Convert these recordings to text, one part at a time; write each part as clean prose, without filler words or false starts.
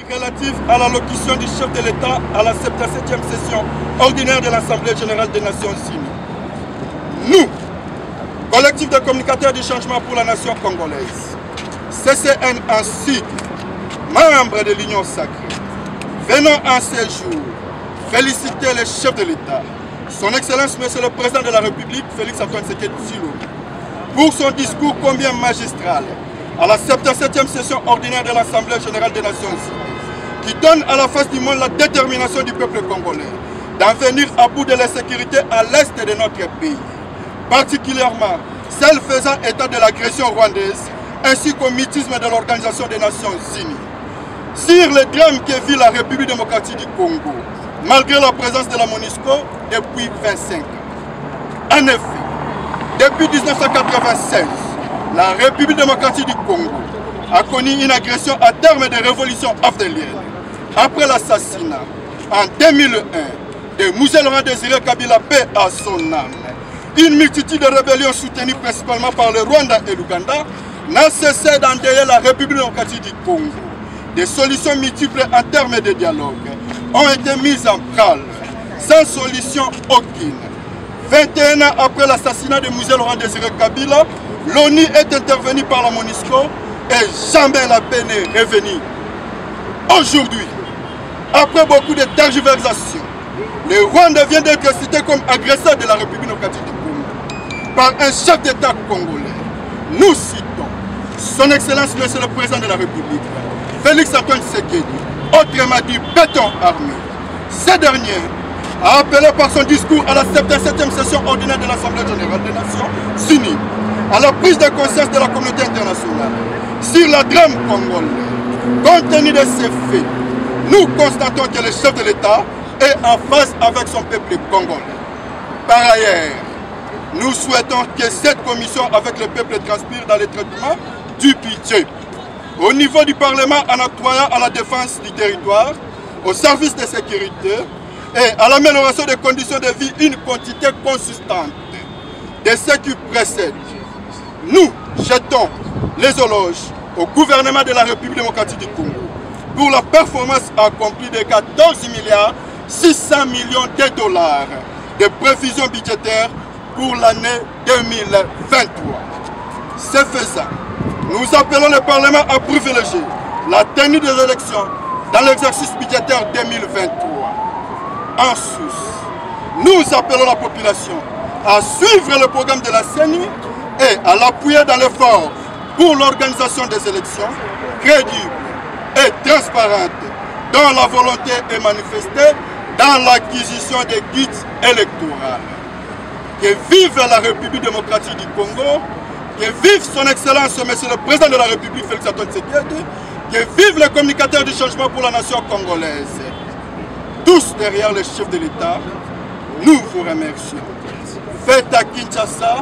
Relative à l'allocution du chef de l'État à la 77e session ordinaire de l'Assemblée générale des Nations Unies. Nous, collectif de communicateurs du changement pour la nation congolaise, CCN en sigle, membres de l'Union sacrée, venons en ces jours féliciter le chef de l'État, son Excellence Monsieur le Président de la République, Félix Antoine Tshisekedi Tshilombo, pour son discours combien magistral à la 77e session ordinaire de l'Assemblée générale des Nations Unies, qui donne à la face du monde la détermination du peuple congolais d'en venir à bout de l'insécurité à l'est de notre pays, particulièrement celle faisant état de l'agression rwandaise ainsi qu'au mutisme de l'Organisation des Nations Unies. Sur le drame que vit la République démocratique du Congo, malgré la présence de la MONUSCO depuis 25 ans. En effet, depuis 1996, la République démocratique du Congo a connu une agression à terme de révolution afdélienne. Après l'assassinat en 2001 de Mouzé Laurent Désiré Kabila, paix à son âme, une multitude de rébellions soutenues principalement par le Rwanda et l'Ouganda n'a cessé d'endeuiller la République démocratique du Congo. Des solutions multiples en termes de dialogue ont été mises en branle, sans solution aucune. 21 ans après l'assassinat de Mouzé Laurent Désiré Kabila, l'ONU est intervenue par la MONUSCO et jamais la paix n'est revenue. Aujourd'hui, après beaucoup de tergiversations, le Rwanda vient d'être cité comme agresseur de la République démocratique du Congo par un chef d'État congolais. Nous citons son Excellence Monsieur le Président de la République, Félix Antoine Tshisekedi, autrement dit béton armé. Ce dernier a appelé par son discours à la 77e session ordinaire de l'Assemblée générale des Nations Unies à la prise de conscience de la communauté internationale sur la drame congolais. Compte tenu de ces faits, nous constatons que le chef de l'État est en phase avec son peuple congolais. Par ailleurs, nous souhaitons que cette commission avec le peuple transpire dans le traitement du budget. Au niveau du Parlement, en octroyant à la défense du territoire, au service de sécurité et à l'amélioration des conditions de vie une quantité consistante de ce qui précède. Nous jetons les éloges au gouvernement de la République démocratique du Congo pour la performance accomplie de 14 milliards 600 millions de dollars de prévisions budgétaires pour l'année 2023. Ce faisant, nous appelons le Parlement à privilégier la tenue des élections dans l'exercice budgétaire 2023. En sus, nous appelons la population à suivre le programme de la CENI et à l'appuyer dans l'effort pour l'organisation des élections crédibles et transparentes dont la volonté est manifestée dans l'acquisition des guides électoraux. Que vive la République démocratique du Congo, que vive son Excellence Monsieur le Président de la République Félix Antoine Tshisekedi, que vive les communicateurs du changement pour la nation congolaise. Tous derrière le chef de l'État, nous vous remercions. Fête à Kinshasa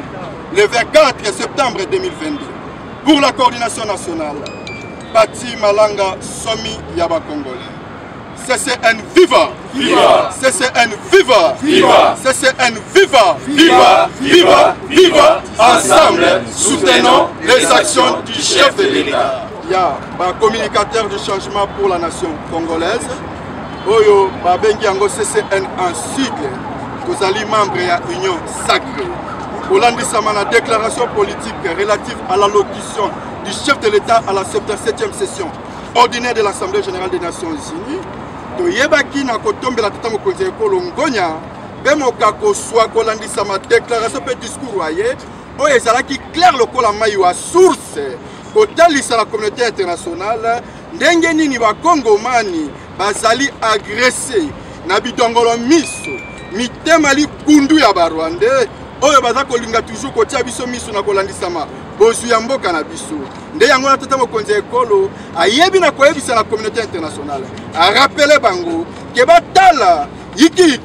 le 24 septembre 2022 pour la coordination nationale. Bati Malanga Somi Yaba Congolais. CCN viva! Viva! CCN viva! Viva! CCN viva! Viva! Viva! Viva! Ensemble, soutenons les actions du chef de l'État. Il y a un communicateur du changement pour la nation congolaise. Oyo, Babengi Ango CCN en sigle. Vous allez membre de l'Union sacrée. Olandisama la déclaration politique relative à l'allocution du chef de l'État à la 77e session ordinaire de l'Assemblée générale des Nations Unies. Toyebaki na kotombela tata mokonzi ekolo ngonya bemoka koswa kolandisama déclaration pe discours aye oyo ezalaki clair lokola mai wa source kotalisa la communauté internationale ndenge nini bakongomani bazali agressé na bidongolo miso mitema likundu ya barwande oyo baza kolinga toujours kotia biso miso na kolandisama bozu ya mboka na biso nde yango na tata mokonzi ekolo ayebi na koyebisa la communauté internationale a rappelé bango ke batala yiki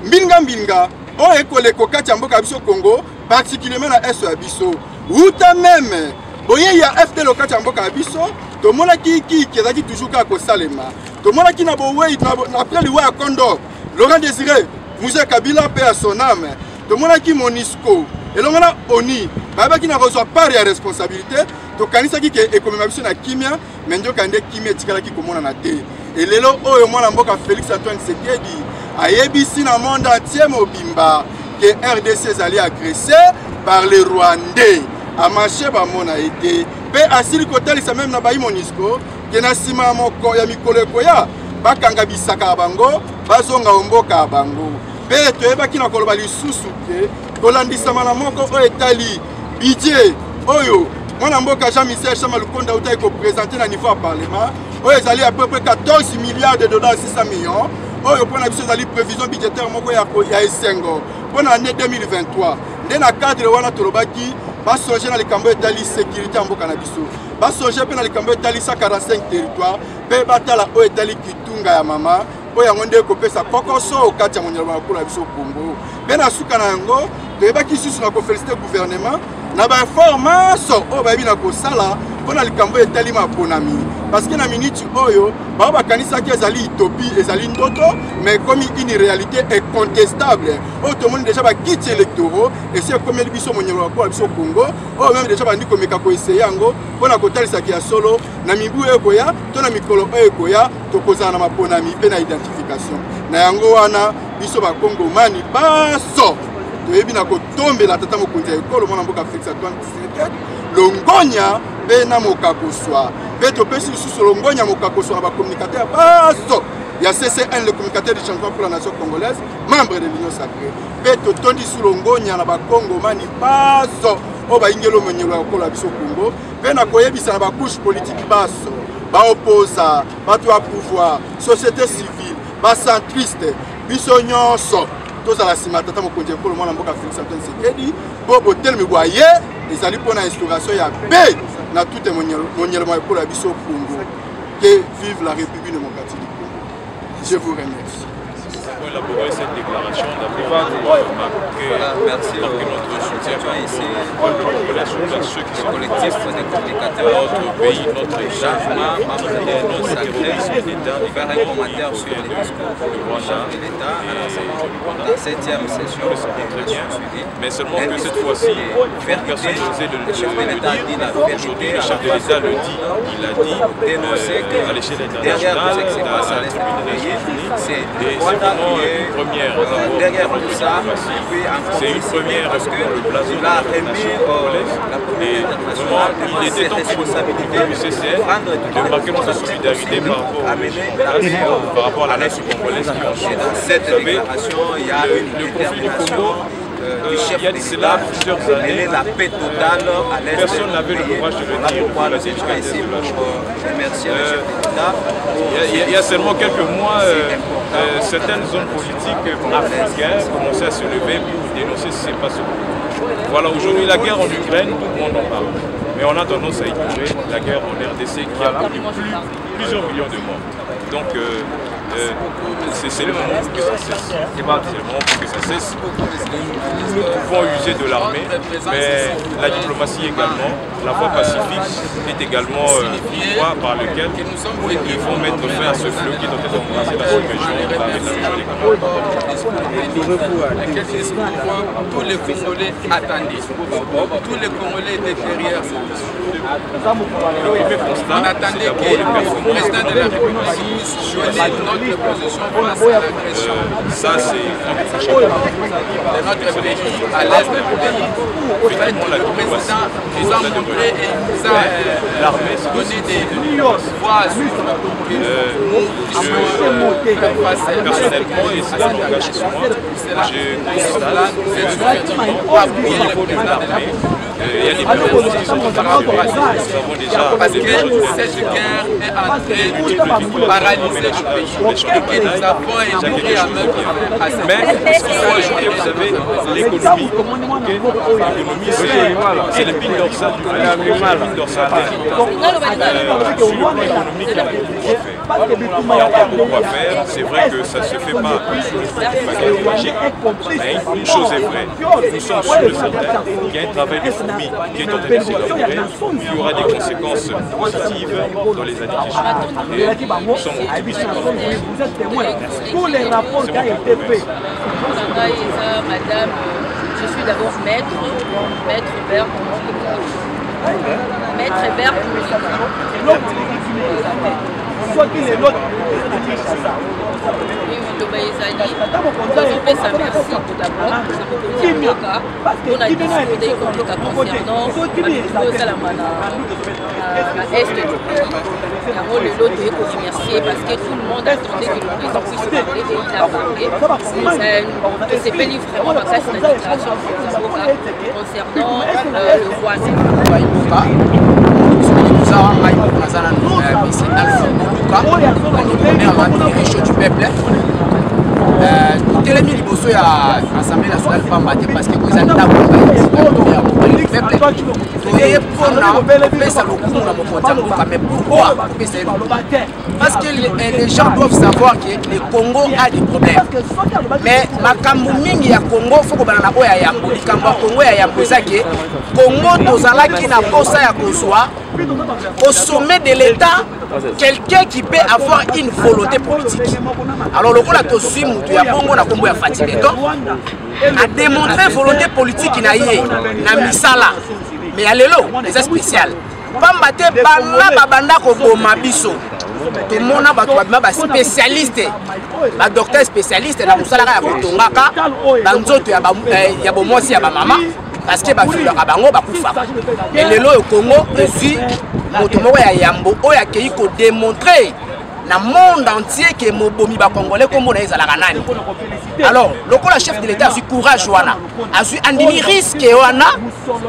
mbinga oyo ekoleko kati ya mboka biso Congo particulièrement na est ya biso uta même boye ya FD lokati ya mboka biso tomonaki yiki ezaki toujours ka kosalema tomonaki na bowe na après liwa ya Condor Laurent Désiré Mouzé Kabila paix à son âme tomonaki Monisco elongana oni babaki na reçoit part ya responsabilité tokanisaki ke ekomema biso na kimia mais ndoka nde kimia tikalaki komona na te elelo oyo mwana mboka Félix Antoine Tshisekedi ayebisi na monde entier mobimba que RDC ezali agressé par les Rwandais amarché bamona ete pe asili kotalisa même na bayi Monisco ke na sima moko ya mikolo ekoya bakanga bisaka bango bazonga mboka bango pe toyebaki na koloba lisusu ke kolandisama na moko oyo etali budget oyo mwana mboka Jean-Michel Chama Lukonda uta ko présenter na niveau ya parlement oyo ezali à peu près 14 milliards de dollars 600 millions oyo pona biso ezali prévision budgétaire moko ya esengo pona année 2023 nde na cadre wana tolobaki basoje na likambo etali sécurité ya mboka na biso basoje pe na likambo etali 145 territoire pe batala oyo etali kitunga ya mama oyo yango nde kopesa kokoso okati ya monyalo makolo ya biso Congo pe na suka na yango toyebaki susu na koféliciter gouvernement na bainformation oyo bayebi na kosala mpona likambo etali maponami parce que na minute oyo bao bakanisaki ezali utopie ezali ndoto mais comme une réalité incontestable oyo tomoni déjà bakiti électoraux esi ekomeli biso monyelo makolo ya biso Congo oyo même déjà bandi komeka koeseye yango mpona kotalisaki ya solo na mibu oyo ekoya to na mikolo oyo ekoya tokozala na maponami mpe na identification na yango wana biso bakongomani baso toyebi na kotombela tata mokonzi ya ekolo mwana mboka Félix Antoine Tshisekedi longonya pe na mokakoswa pe topesi lisusu longonya mokakoswa na bacommunicateur baso ya CCN le communicateur du changement pour la nation congolaise membre de l'union sacrée pe totondi su longonya na bakongomani baso oyo bayingelo monyelo ya ekolo ya biso Congo pe na koyebisa na bakouche politique baso baoposa bato ya pouvoir société civile bacentriste biso nyonso tozala nsima tata mokonzi ekolo mwana mboka Félix Antoine Tshisekedi po botelemi bwaye ezali mpona instauration ya paix na tout monyelema ekolo ya biso Congo. Que vive la République démocratique du Congo. Je vous remercie. Pour élaborer cette déclaration, d'abord, marquer notre soutien ici à ceux qui sont collectifs des communicateurs, notre pays, notre changement, notre terrorisme d'État, faire un commentaire sur les discours du Rwanda de l'État à la 7e session. Mais seulement que cette fois-ci, personne n'osait le dire. Aujourd'hui, le chef de l'État le dit. Il a dit à l'échelle internationale, à la tribune des Nations Unies, et c'est vraiment une première derrière tout ça, c'est une première parce que le blason de la nation congolaise et vraiment il était temps pour le CCN de marquer notre solidarité par rapport à la nation congolaise qui en souffre. Dans cette déclaration, il y a le conflit du Congo. Il y a de cela plusieurs années, la paix totale à l'est. Personne n'avait le courage de le dire. Il y a seulement quelques mois, certaines zones politiques africaines commençaient à se lever pour dénoncer ce qui s'est passé. Voilà, aujourd'hui la guerre en Ukraine, tout le monde en parle. Mais on a tendance à ignorer la guerre en RDC qui a produit plusieurs millions de morts. Donc c'est le moment pour que ça cesse. C'est le moment pour que ça cesse. Nous pouvons user de l'armée, mais la diplomatie également, la voie pacifique est également une voie par laquelle nous devons mettre fin à ce flot qui doit être embrassé dans cette région, avec la région des tous les Congolais attendaient. Tous les Congolais étaient derrière ce discours. On attendait que le président de la République puisse donner notre position face à l'agression. Ça, c'est notre pays, à l'est du pays. Le président nous a montré et nous a donné des voies pour que nous puissions faire face à personnellement, et c'est un langage pour moi, je constate effectivement au niveau de l'armée, il y a des personnes qui sont en train de passer. Nous avons déjà parce que cette guerre est en train de paralyser le pays et que nous avons été à même à cette mais ce qu'il faut ajouter, vous savez, l'économie. L'économie, c'est le pile dorsal du pays, le pile dorsal des sur le plan économique, il y a beaucoup à faire. C'est vrai que ça ne se fait pas de manière magique, mais une chose est vraie, nous sommes sûrs de certains qu'il y a un travail de fourmi qui est en train de s'élaborer, il y aura des conséquences positives dans les années qui suivent. Et nous sommes optimistes. Vous êtes témoins. Tous les rapports qui ont été faits. Madame Je suis d'abord maître Hébert Mulika. Maître Hébert Mulika. Oui, Motoba Ezali, nous avons fait sa merci tout d'abord, on a discuté des complications concernant la Est du pays. Le lot est remercier parce que tout le monde attendait que le président puisse parler et il a parlé. C'est fait vraiment ma classe de déclaration concernant le voisin. Du peuple. Tout les liboso ya Assemblée nationale Pamba parce que vous avez un mais pourquoi? Parce que les gens doivent savoir que le Congo a des problèmes. Mais makambo mingi ya Congo faut que banana oya ya likambo Congo ya Mbozake Congo tozala ki na posa ya kozwa au sommet de l'État quelqu'un qui peut avoir une volonté politique. Alors le rôle de Tosi Moutou ya Bongo na Kombo ya Fatigué a démontré volonté politique na yé na misala. Mais à l'élo, c'est spécial. Pambate bana babanda ko boma biso. Tout le monde a spécialiste, un docteur spécialiste dans le salaire à Kotongaka, dans d'autres il y a beaucoup de maman parce que les filles de Kabango et le lot au Congo aussi motomo ya Yambo oya kei ko démontrer dans le monde entier que Mobomi ba Congolais comme on est à la Ranani. Alors le chef de l'État a eu courage wana, a eu un risque wana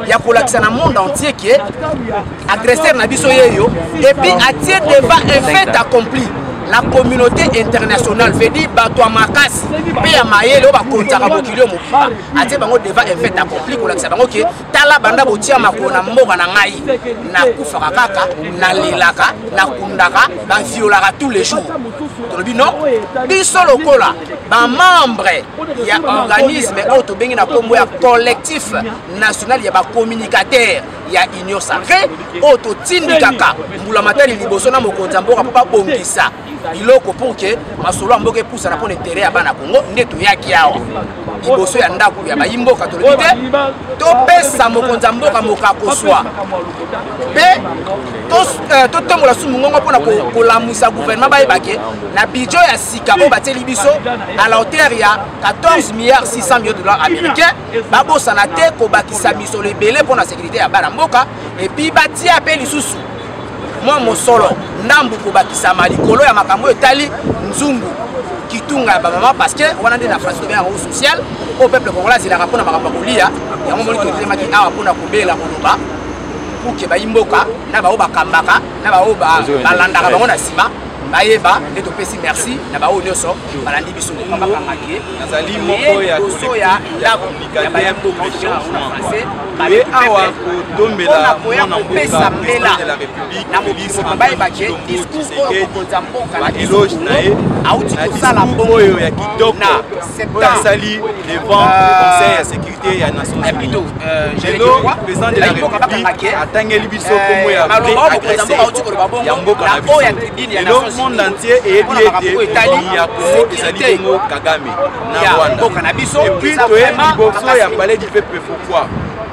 ya kolakisa dans le monde entier que agresseur na biso yeyo et puis a tiré devant un fait accompli. La communauté internationale veut dire bato makasi pe ya mayele ba kontaka mokilio mokiba atie bango devant un fait accompli ko lakisa bango ke tala banda botia makona mboka na ngai na kufaka kaka na lelaka na kundaka ba violaka tous les jours tolobi non biso lokola ba membre ya organisme auto bengi na kombo ya collectif national ya ba communicateur ya union sacrée auto tindikaka mbula matali liboso na mokonza mboka papa bongisa iloko pour que masolo mboka poussa na pone terrain ya bana Congo ndeto yaki awa liboso ya ndaku ya bayimboka tolobite to pesa mokonza mboka mokakoswa pe to tombola sumu ngongo pona kolamusa gouvernement bayebake na budget ya sika o bateli biso à la hauteur ya 14 milliards 600 millions de dollars américains babosa na te ko bakisa biso lebele pona sécurité ya bana mboka et puis batia pe lisusu moi mon solo ndambu ko bakisa malikolo ya makambo etali nzungu kitunga ba mama parce que on a des phrases de bien social au peuple congolais il a rapport na makambo kolia ya mo molito tele maki awa pona kobela koloba pour que ba imboka na ba o bakambaka na ba o ba balandaka bango na sima bayeba ndeto pesi merci na ba o nyoso balandi biso ko bakangaki nazali moko ya ya ba ya population français et awa kotombela mwana mboka de la République na mobisi bayebaki discours oyo kokonza mboka na éloge na ye auti kosala mboka oyo ya kitoko asali devant le Conseil de sécurité ya Nations Unies. Le président de la République atangeli biso komo ya agressé ya mboka na biso. Le monde entier eyebi ete ya Congo ezali bongo Kagame na Rwanda. Et puis toyebi liboso ya palais du peuple pourquoi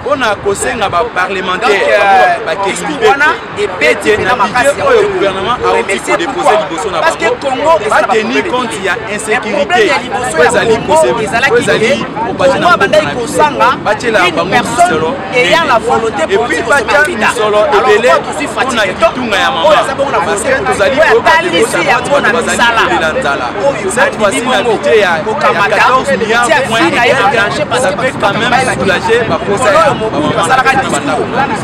on a kosenga ba parlementaire ba kelibana et pété na budget oyo gouvernement a aussi déposé liboso na parce que Congo va tenir compte il y a insécurité ezali kosebi ezali opagina bandai kosanga batela bango solo ayant la volonté et puis batela solo ebele on a kitunga ya mama parce que tozali ko cette fois-ci la budget ya 14 milliards moins ça peut quand même soulager ba posa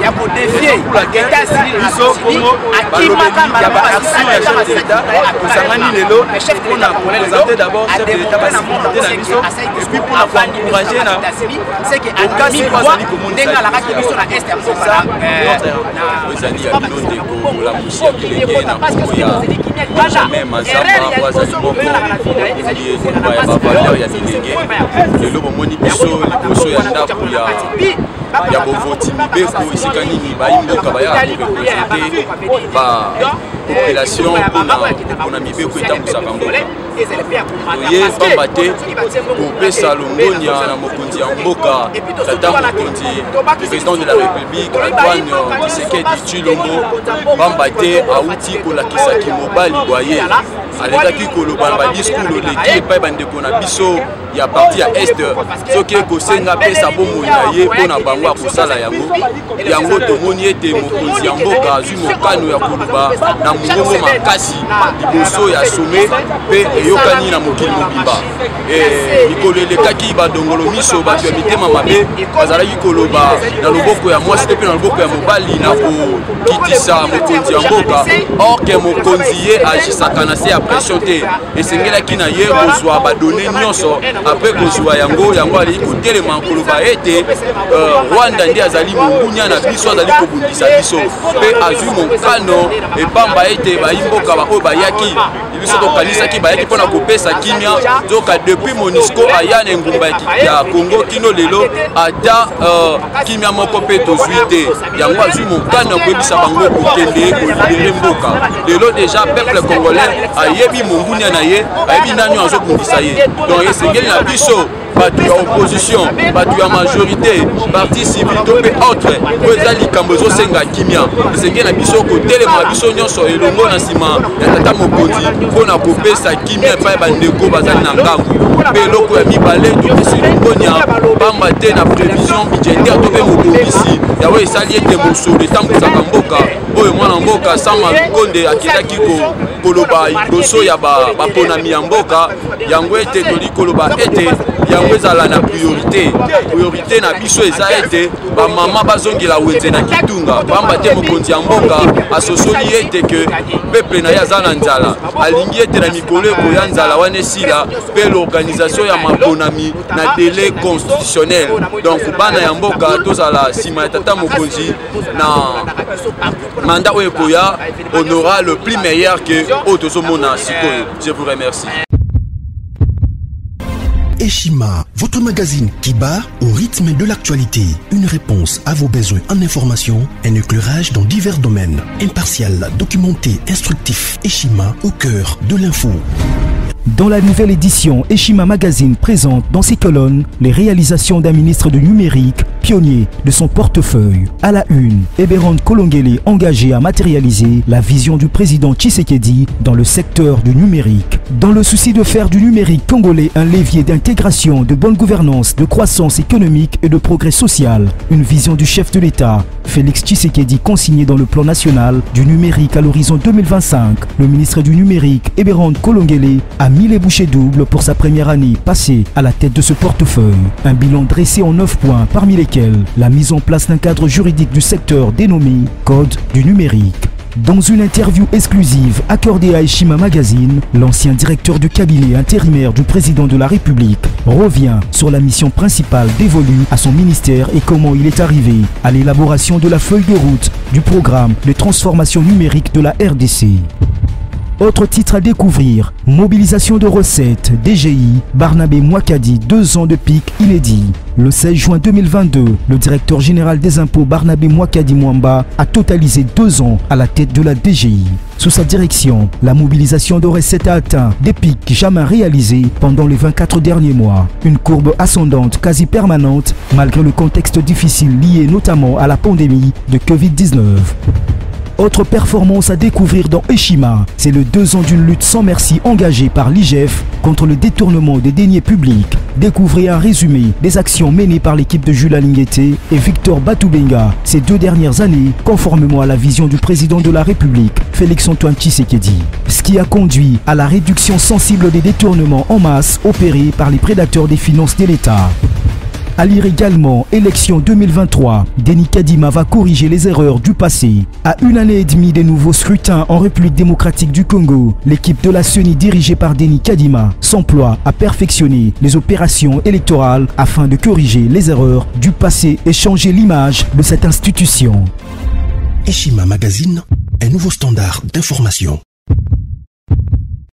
ya ko défier États-Unis chef de l'État pour présenter d'abord chef de l'État et puis pour encourager c'est que ya bovoti mibeko esika nini bayimboka baya korepresente population mpona mibeko etambusaka mboka toye pamba te kopesa longonia na mokonzi ya mboka tata mokonzi président de la république Antoine Tshisekedi Tshilombo pamba te auti kolakisaki mobali boye alekaki koloba na badiscours oleki epai bandeko na biso ya parti ya est soki ekosenga pesa bomoi na ye mpona bango akosala yango tomoni ete mokonzi ya mboka azwi mokano ya koloba na mongongo makasi liboso ya some mpe eyokani na mokili mobimba mikolo elekaki badongolo miso bato ya mitema mabe bazalaki koloba na loboko ya mwasi te mpe na loboko ya mobali na kokitisa mokonzi ya mboka orke mokonzi ye agisaka na se ya pression te esengelaki na ye kozwa badone nyonso apres kozwa yango aleki kotelema koloba ete Rwanda nde azali mongunya na biso azali kobundisa biso mpe azwi mokano epamba ete bayimboka oyo bayaki biso tokanisaki bayaki mpona kopesa kimia zoka depuis MONUSCO aya na engumba ya Congo kino lelo ata kimia moko mpe tozwi te yango azwi mokano koyebisa bango kokende kolibere mboka lelo deja peuple congolais ayebi mongunya na ye ayebi nani azobundisa ye donc esengeli na biso bato ya opposition bato ya majorité parti civil to mpe autre po eza likambo ezosenga kimia esengeli na biso kotelema biso nyonso elongo na nsima ya tata mokonzi mpona kopesa kimia epai bandeko bazali na ngambu mpe eloko ya mibale topesi longonia pamba te na prévision budgétaire to mpe mobongisi yawe esali ete mosolo etambusaka mboka oyo mwana mboka Sama Lukonde akitaki koloba liboso ya baponami ya mboka yango ete toli koloba ete yango ezala na priorité na biso eza ete bamama bazongela wenze na kitunga pamba te mokonzi ya mboka asosoli ete ke peuple na ye aza na nzala alingi ete na mikolo ekoya nzala wana esila mpe l'organisation ya maponami na délai constitutionnel donc bana ya mboka tozala nsima ya tata mokonzi na mandat oyo ekoya on aura le plus meilleur que oyo tozomona sikoyo. Je vous remercie. Eshima, votre magazine qui bat au rythme de l'actualité. Une réponse à vos besoins en information, un éclairage dans divers domaines. Impartial, documenté, instructif. Eshima au cœur de l'info. Dans la nouvelle édition, Eshima Magazine présente dans ses colonnes les réalisations d'un ministre du numérique, pionnier de son portefeuille. À la une, Eberhard Kolongele engagé à matérialiser la vision du président Tshisekedi dans le secteur du numérique. Dans le souci de faire du numérique congolais un levier d'intégration, de bonne gouvernance, de croissance économique et de progrès social, une vision du chef de l'État, Félix Tshisekedi consignée dans le plan national du numérique à l'horizon 2025. Le ministre du numérique, Eberhard Kolongele, a mis les bouchées doubles pour sa première année passée à la tête de ce portefeuille. Un bilan dressé en 9 points, parmi lesquels la mise en place d'un cadre juridique du secteur dénommé Code du numérique. Dans une interview exclusive accordée à Eshima Magazine, l'ancien directeur du cabinet intérimaire du président de la République revient sur la mission principale dévolue à son ministère et comment il est arrivé à l'élaboration de la feuille de route du programme de transformation numérique de la RDC. Autre titre à découvrir, mobilisation de recettes, DGI, Barnabé Mouakadi, 2 ans de pic inédit. Le 16 juin 2022, le directeur général des impôts Barnabé Mouakadi Mwamba a totalisé 2 ans à la tête de la DGI. Sous sa direction, la mobilisation de recettes a atteint des pics jamais réalisés pendant les 24 derniers mois. Une courbe ascendante quasi permanente malgré le contexte difficile lié notamment à la pandémie de Covid-19. Autre performance à découvrir dans Eshima, c'est le 2 ans d'une lutte sans merci engagée par l'IGF contre le détournement des deniers publics. Découvrez un résumé des actions menées par l'équipe de Jules Alinguete et Victor Batoubenga ces 2 dernières années, conformément à la vision du président de la République, Félix Antoine Tshisekedi. Ce qui a conduit à la réduction sensible des détournements en masse opérés par les prédateurs des finances de l'État. À lire également, élection 2023, Denis Kadima va corriger les erreurs du passé. À 1 année et demie des nouveaux scrutins en République démocratique du Congo, l'équipe de la CENI dirigée par Denis Kadima s'emploie à perfectionner les opérations électorales afin de corriger les erreurs du passé et changer l'image de cette institution. Eshima Magazine, un nouveau standard d'information.